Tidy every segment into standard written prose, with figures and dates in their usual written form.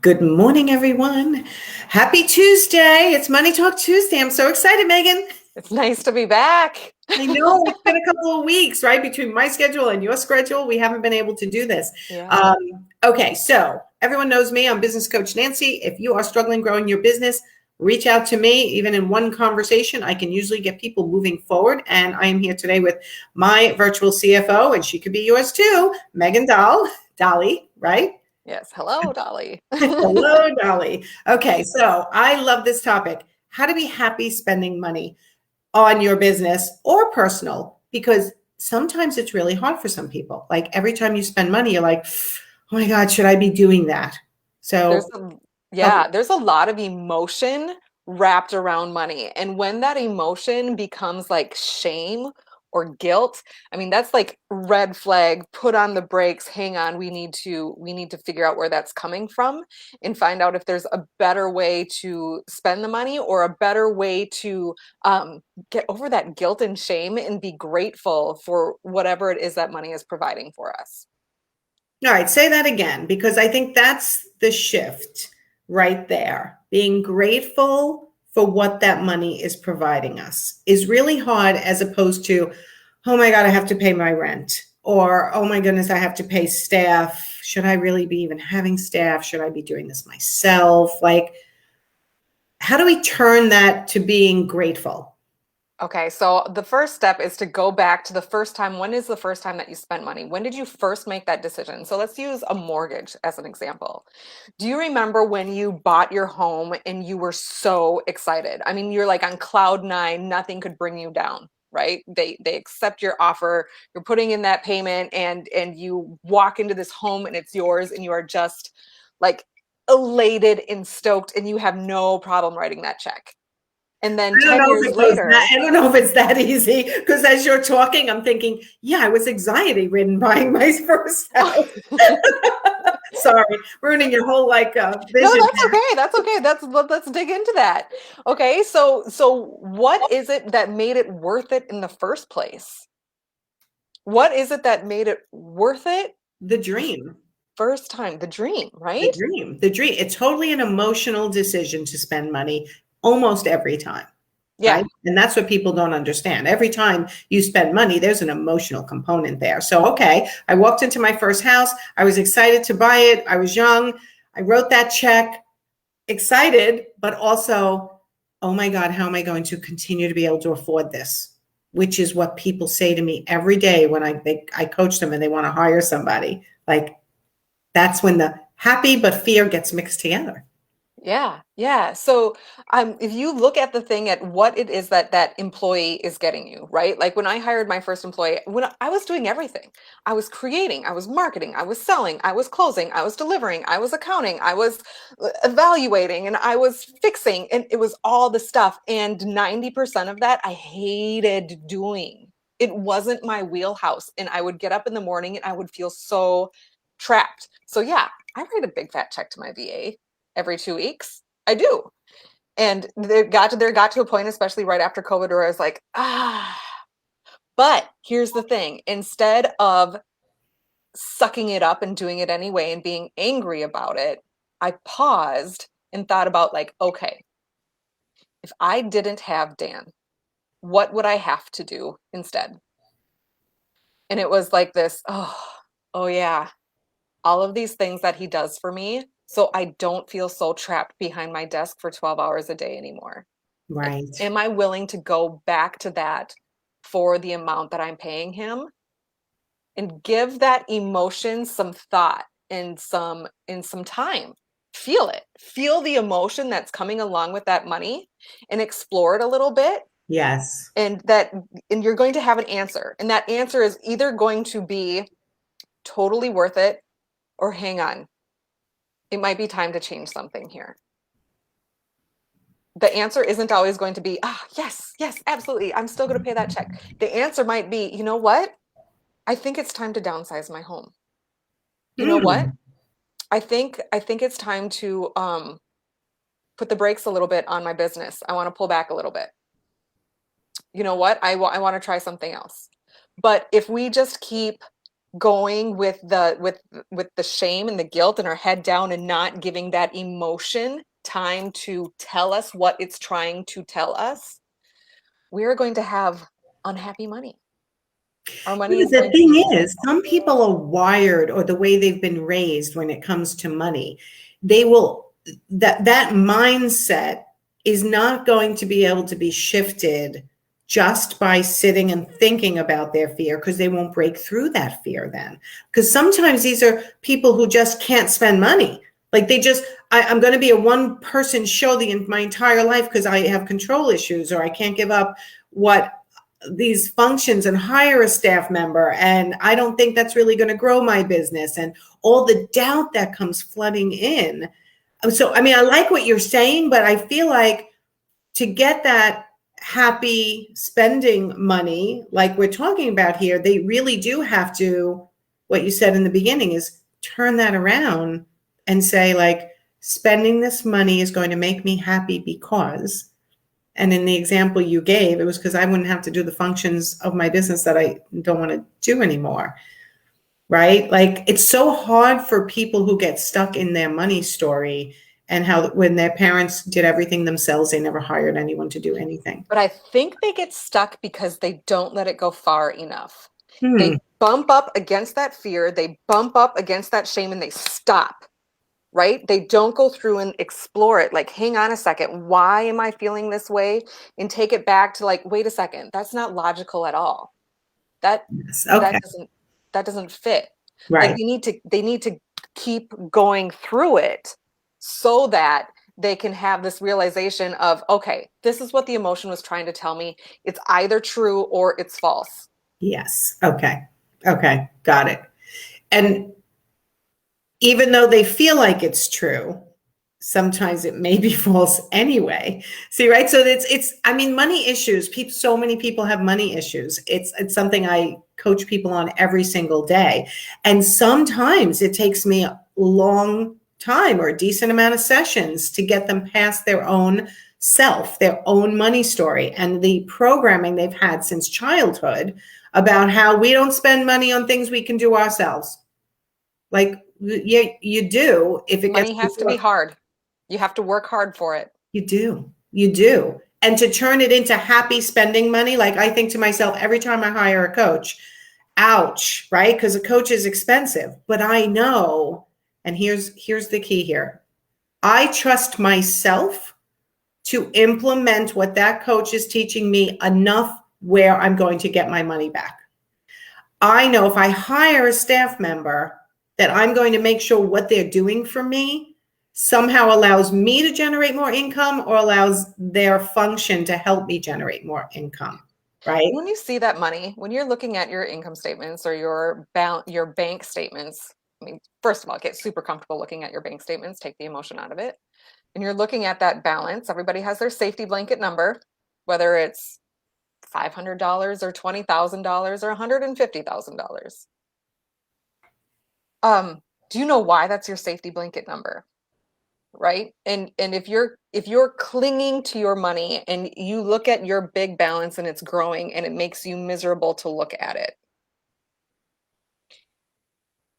Good morning, everyone. Happy Tuesday. It's Money Talk Tuesday. I'm so excited, Megan. It's nice to be back. I know it's been a couple of weeks, right? Between my schedule and your schedule, we haven't been able to do this. Yeah. Okay, so everyone knows me. I'm business coach Nancy. If you are struggling growing your business, reach out to me. Even in one conversation, I can usually get people moving forward. And I am here today with my virtual CFO, and she could be yours too, Megan Dolly, right? Yes. Hello, Dolly. Hello, Dolly. Okay, so I love this topic. How to be happy spending money on your business or personal, because sometimes it's really hard for some people. Like every time you spend money, you're like, oh my God, should I be doing that? There's So, a oh, yeah, there's a lot of emotion wrapped around money. And when that emotion becomes like shame or guilt, I mean that's like red flag, put on the brakes, hang on, we need to figure out where that's coming from and find out if there's a better way to spend the money or a better way to get over that guilt and shame and be grateful for whatever it is that money is providing for us. all right, say that again, because I think that's the shift right there. Being grateful for what that money is providing us is really hard, as opposed to, oh my God, I have to pay my rent. Or, oh my goodness, I have to pay staff. Should I really be even having staff? Should I be doing this myself? Like, how do we turn that to being grateful? Okay, so the first step is to go back to the first time. When is the first time that you spent money? When did you first make that decision? So let's use a mortgage as an example. Do you remember when you bought your home and you were so excited? I mean, you're like on cloud nine, nothing could bring you down, right? They accept your offer, you're putting in that payment and you walk into this home and it's yours and you are just like elated and stoked and you have no problem writing that check. And then I don't 10 know if years it goes that, later, I don't know if it's that easy, because as you're talking, I'm thinking, yeah, I was anxiety ridden buying my first house. Sorry, ruining your whole no, vision. that's okay. That's okay. Let's dig into that. Okay, so what is it that made it worth it in the first place? What is it that made it worth it The the dream. first time? The dream, The right? dream, the dream. It's totally an emotional decision to spend money almost every time, Yeah. right? And that's what people don't understand. Every time you spend money, there's an emotional component there. So, okay, I walked into my first house. I was excited to buy it. I was young. I wrote that check, excited, but also, oh my God, how am I going to continue to be able to afford this? Which is what people say to me every day when I coach them and they want to hire somebody. Like, that's when the happy but fear gets mixed together. Yeah, yeah. So, if you look at the thing at what it is that that employee is getting you, right? Like when I hired my first employee, when I was doing everything, I was creating, I was marketing, I was selling, I was closing, I was delivering, I was accounting, I was evaluating, and I was fixing, and it was all the stuff. And 90% of that I hated doing. It wasn't my wheelhouse, and I would get up in the morning and I would feel so trapped. So yeah, I write a big fat check to my VA every 2 weeks. I do. And there got to a point, especially right after COVID, where I was like, ah. But here's the thing: instead of sucking it up and doing it anyway and being angry about it, I paused and thought about like, okay, if I didn't have Dan, what would I have to do instead? And it was like this, oh yeah, all of these things that he does for me, so I don't feel so trapped behind my desk for 12 hours a day anymore. Like, Right. am I willing to go back to that for the amount that I'm paying him and give that emotion some thought and some time? Feel it. Feel the emotion that's coming along with that money and explore it a little bit Yes. and that and you're going to have an answer. And that answer is either going to be totally worth it or hang on. It might be time to change something here. The answer isn't always going to be, yes, yes, absolutely. I'm still going to pay that check. The answer might be, you know what? I think it's time to downsize my home. You know what? Hmm. I think it's time to put the brakes a little bit on my business. I want to pull back a little bit. You know what? I want to try something else. But if we just keep going with the shame and the guilt and our head down and not giving that emotion time to tell us what it's trying to tell us, we're going to have unhappy money. Our money But is the going to be thing is, miserable. some people are wired, or the way they've been raised when it comes to money, they will, that mindset is not going to be able to be shifted just by sitting and thinking about their fear, because they won't break through that fear then. Because sometimes these are people who just can't spend money. Like they just, I'm going to be a one person show my entire life because I have control issues, or I can't give up what these functions and hire a staff member, and I don't think that's really going to grow my business, and all the doubt that comes flooding in. So I mean, I like what you're saying, but I feel like to get that happy spending money like we're talking about here, they really do have to, what you said in the beginning, is turn that around and say, like, spending this money is going to make me happy because, and in the example you gave, it was because I wouldn't have to do the functions of my business that I don't want to do anymore. Right? Like it's so hard for people who get stuck in their money story, and how when their parents did everything themselves, they never hired anyone to do anything. But I think they get stuck because they don't let it go far enough. Hmm. They bump up against that fear, they bump up against that shame, and they stop, right? They don't go through and explore it. Like, hang on a second, why am I feeling this way? And take it back to like, wait a second, that's not logical at all. That Yes. that Okay. doesn't fit. Like Right. they need to keep going through it so that they can have this realization of, okay, this is what the emotion was trying to tell me. It's either true or it's false. Yes. Okay. Okay. Got it. And even though they feel like it's true, sometimes it may be false anyway. See, right? So it's I mean, money issues, people, so many people have money issues. It's something I coach people on every single day. And sometimes it takes me a long time or a decent amount of sessions to get them past their own self, their own money story, and the programming they've had since childhood about how we don't spend money on things we can do ourselves. Like, yeah, you do if it gets Money has to be hard. You have to work hard for it. you do. You do. And to turn it into happy spending money, like I think to myself every time I hire a coach, ouch, right? Because a coach is expensive. But I know, and here's the key here. I trust myself to implement what that coach is teaching me enough where I'm going to get my money back. I know if I hire a staff member that I'm going to make sure what they're doing for me somehow allows me to generate more income, or allows their function to help me generate more income, right? When you see that money, when you're looking at your income statements or your bank statements, I mean, first of all, get super comfortable looking at your bank statements, take the emotion out of it. And you're looking at that balance. Everybody has their safety blanket number, whether it's $500 or $20,000 or $150,000. Do you know why that's your safety blanket number? Right? And if you're clinging to your money and you look at your big balance and it's growing and it makes you miserable to look at it,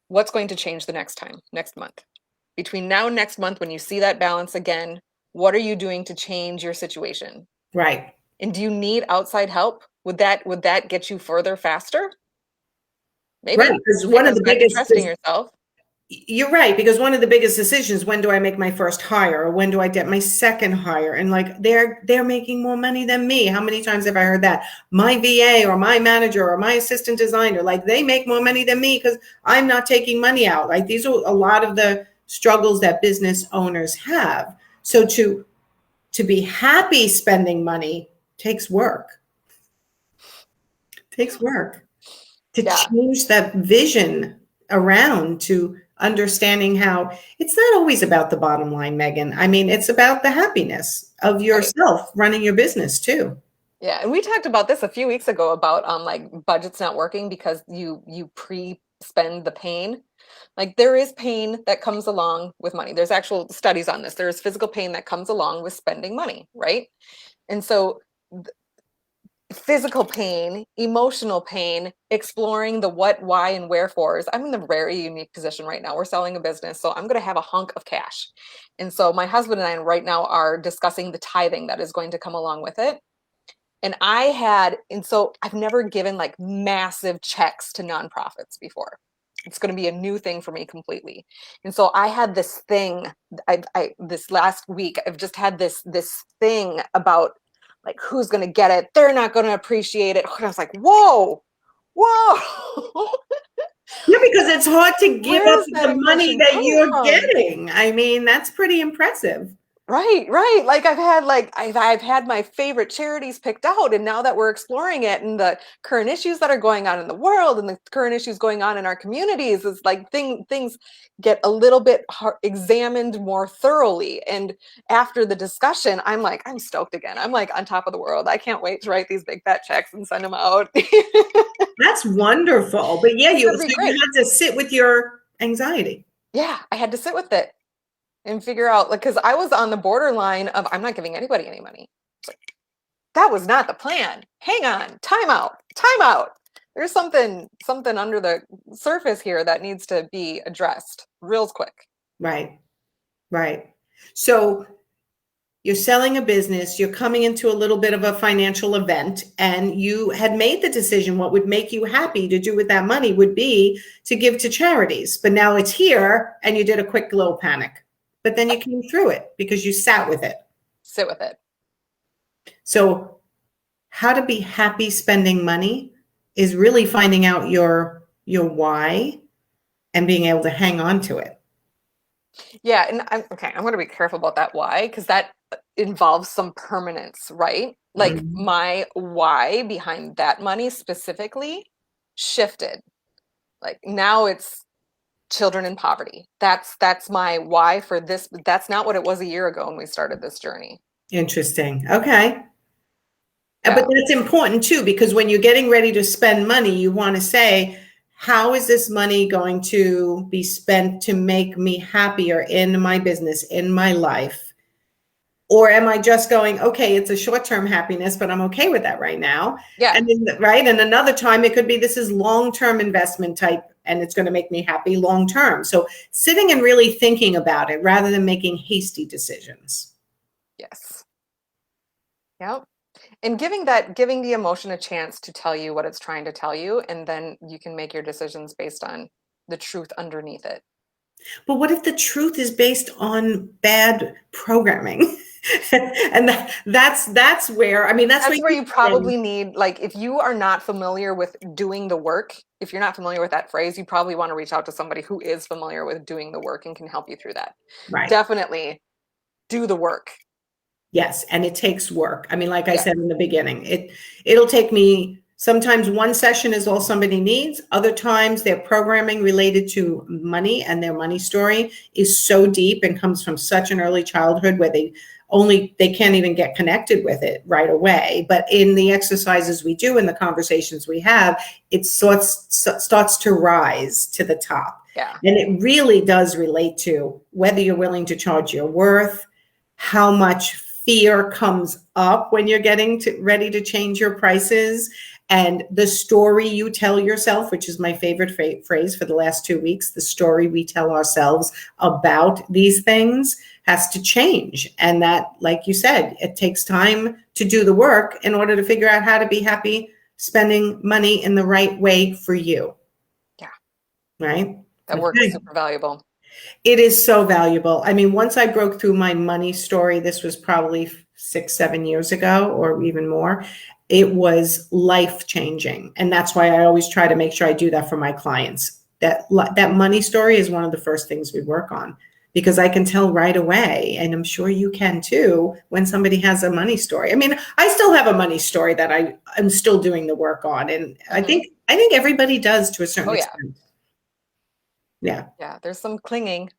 what's going to change the next month? Between now and next month, when you see that balance again, what are you doing to change your situation? Right. And do you need outside help? Would that get you further faster? Right. Maybe. Because It one of goes the back to biggest, trusting yourself. you're right, because one of the biggest decisions, when do I make my first hire, or when do I get my second hire? And like they're making more money than me. How many times have I heard that? My VA or my manager or my assistant designer, like they make more money than me because I'm not taking money out. Like these are a lot of the struggles that business owners have. So to be happy spending money takes work. Takes work to Yeah. change that vision around to understanding how it's not always about the bottom line, Megan. I mean, it's about the happiness of Right. yourself running your business too. Yeah, and we talked about this a few weeks ago about like budgets not working because you pre-spend the pain. Like there is pain that comes along with money. There's actual studies on this. There's physical pain that comes along with spending money, right? And so physical pain, emotional pain, exploring the what, why, and wherefores. I'm in a very unique position right now. We're selling a business, so I'm going to have a hunk of cash. And so my husband and I right now are discussing the tithing that is going to come along with it. And so I've never given like massive checks to nonprofits before. It's going to be a new thing for me completely. And so I had this thing, this last week, I've just had this thing about like who's going to get it. They're not going to appreciate it. And I was like, whoa. Yeah, because it's hard to give Where up is that the money emotion that coming you're from? getting. I mean, that's pretty impressive. Right. Like I've had my favorite charities picked out, and now that we're exploring it and the current issues that are going on in the world and the current issues going on in our communities, is like things get a little bit examined more thoroughly. And after the discussion, I'm stoked again. I'm like on top of the world. I can't wait to write these big fat checks and send them out. That's wonderful. But yeah, It's you gonna so be you great. had to sit with your anxiety. Yeah, I had to sit with it and figure out, like, because I was on the borderline of I'm not giving anybody any money. It's like, that was not the plan. Hang on, time out, time out. There's something under the surface here that needs to be addressed real quick. Right. Right. So you're selling a business, you're coming into a little bit of a financial event, and you had made the decision what would make you happy to do with that money would be to give to charities. But now it's here and you did a quick little panic. But then you came through it because you sat with it. Sit with it. So, how to be happy spending money is really finding out your why and being able to hang on to it. Yeah, and I'm going to be careful about that why, because that involves some permanence, right? Like Mhm. my why behind that money specifically shifted. Like now it's children in poverty. That's my why for this. That's not what it was a year ago when we started this journey. Interesting. Okay. But Yeah. that's important too, because when you're getting ready to spend money, you want to say, how is this money going to be spent to make me happier in my business, in my life? Or am I just going, okay, it's a short-term happiness, but I'm okay with that right now. Yeah. And then, right. And another time it could be this is long-term investment type and it's going to make me happy long term. So sitting and really thinking about it rather than making hasty decisions. Yes. Yep. And giving the emotion a chance to tell you what it's trying to tell you, and then you can make your decisions based on the truth underneath it. But what if the truth is based on bad programming? And that's where, I mean, that's where That's where you you come in. probably need, like, if you are not familiar with doing the work, if you're not familiar with that phrase, you probably want to reach out to somebody who is familiar with doing the work and can help you through that. Right. Definitely do the work. Yes, and it takes work. I mean, like I Yeah. said in the beginning, it'll take me sometimes one session is all somebody needs. Other times their programming related to money and their money story is so deep and comes from such an early childhood where they can't even get connected with it right away. But in the exercises we do and the conversations we have, it starts to rise to the top. Yeah. And it really does relate to whether you're willing to charge your worth, how much fear comes up when you're ready to change your prices, and the story you tell yourself, which is my favorite phrase for the last 2 weeks. The story we tell ourselves about these things has to change. And that, like you said, it takes time to do the work in order to figure out how to be happy spending money in the right way for you. Yeah. Right? That work is Okay. super valuable. It is so valuable. I mean, once I broke through my money story, this was probably 6, 7 years ago or even more, it was life changing. And that's why I always try to make sure I do that for my clients. That money story is one of the first things we work on because I can tell right away, and I'm sure you can too, when somebody has a money story. I mean, I still have a money story that I'm still doing the work on. And I Mhm. think everybody does to a certain Oh yeah. extent. Yeah. Yeah. There's some clinging.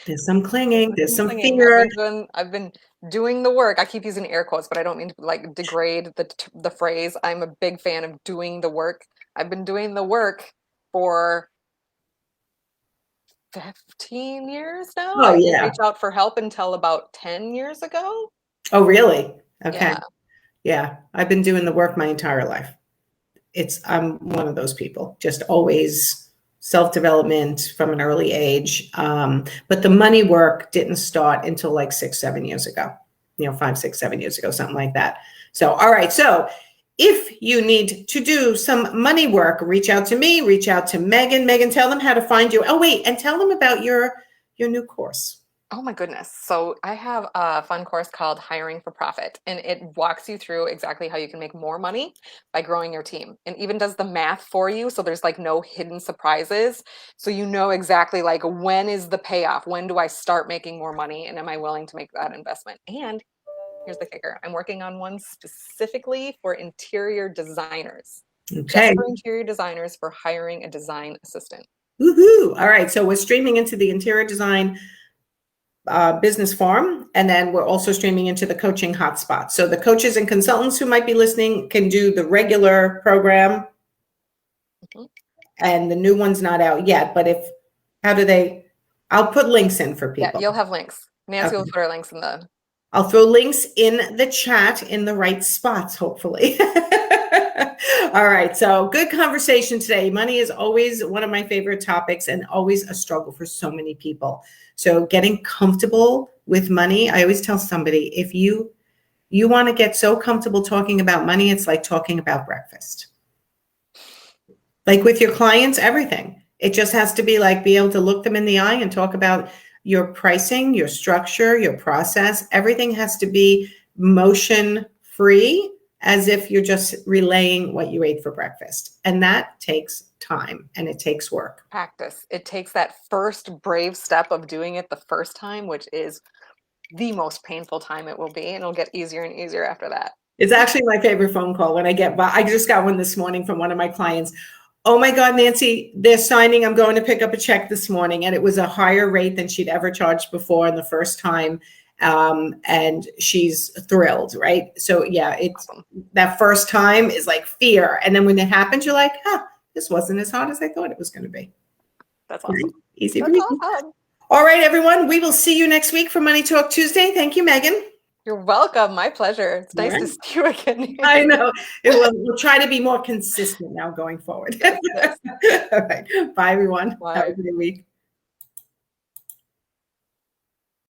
There's some There's clinging, there's some some clinging. fear. I've been doing the work. I keep using air quotes, but I don't mean to like degrade the phrase. I'm a big fan of doing the work. I've been doing the work for 15 years now. Oh, I didn't yeah. reach out for help until about 10 years ago. Oh, really? Okay. Yeah. Yeah, I've been doing the work my entire life. I'm one of those people, just always self-development from an early age. But the money work didn't start until like 6, 7 years ago, 5, 6, 7 years ago, something like that. So, all right. So if you need to do some money work, reach out to me, reach out to Megan. Megan, tell them how to find you. Oh, wait, and tell them about your new course. Oh my goodness. So I have a fun course called Hiring for Profit, and it walks you through exactly how you can make more money by growing your team, and even does the math for you. So there's like no hidden surprises. So you know exactly like when is the payoff? When do I start making more money? And am I willing to make that investment? And here's the kicker. I'm working on one specifically for interior designers, just Okay. for interior designers for hiring a design assistant. Woohoo. All right. So we're streaming into the interior design business forum, and then we're also streaming into the coaching hotspot. So the coaches and consultants who might be listening can do the regular program, and the new one's not out yet. But I'll put links in for Yeah, people. you'll have links. Nancy will Okay. put her links in the. I'll throw links in the chat in the right spots, hopefully. All right. So good conversation today. Money is always one of my favorite topics and always a struggle for so many people. So getting comfortable with money, I always tell somebody, if you want to get so comfortable talking about money, it's like talking about breakfast. Like with your clients, everything. It just has to be like be able to look them in the eye and talk about your pricing, your structure, your process. Everything has to be motion free, as if you're just relaying what you ate for breakfast. And that takes time and it takes work. Practice. It takes that first brave step of doing it the first time, which is the most painful time it will be, and it'll get easier and easier after that. It's actually my favorite phone call when I just got one this morning from one of my clients. Oh my God, Nancy, they're signing. I'm going to pick up a check this morning. And it was a higher rate than she'd ever charged before in the first time. And she's thrilled, right? So yeah, it's Awesome. that first time is like fear. And then when it happens, you're like, this wasn't as hard as I thought it was going to be. That's awesome. Easy That's breezy. awesome. All right, everyone. We will see you next week for Money Talk Tuesday. Thank you, Megan. You're welcome. My pleasure. It's nice to see you again. I know. We'll try to be more consistent now going forward. Yes, yes. All right. Bye, everyone. Bye. Have a good week.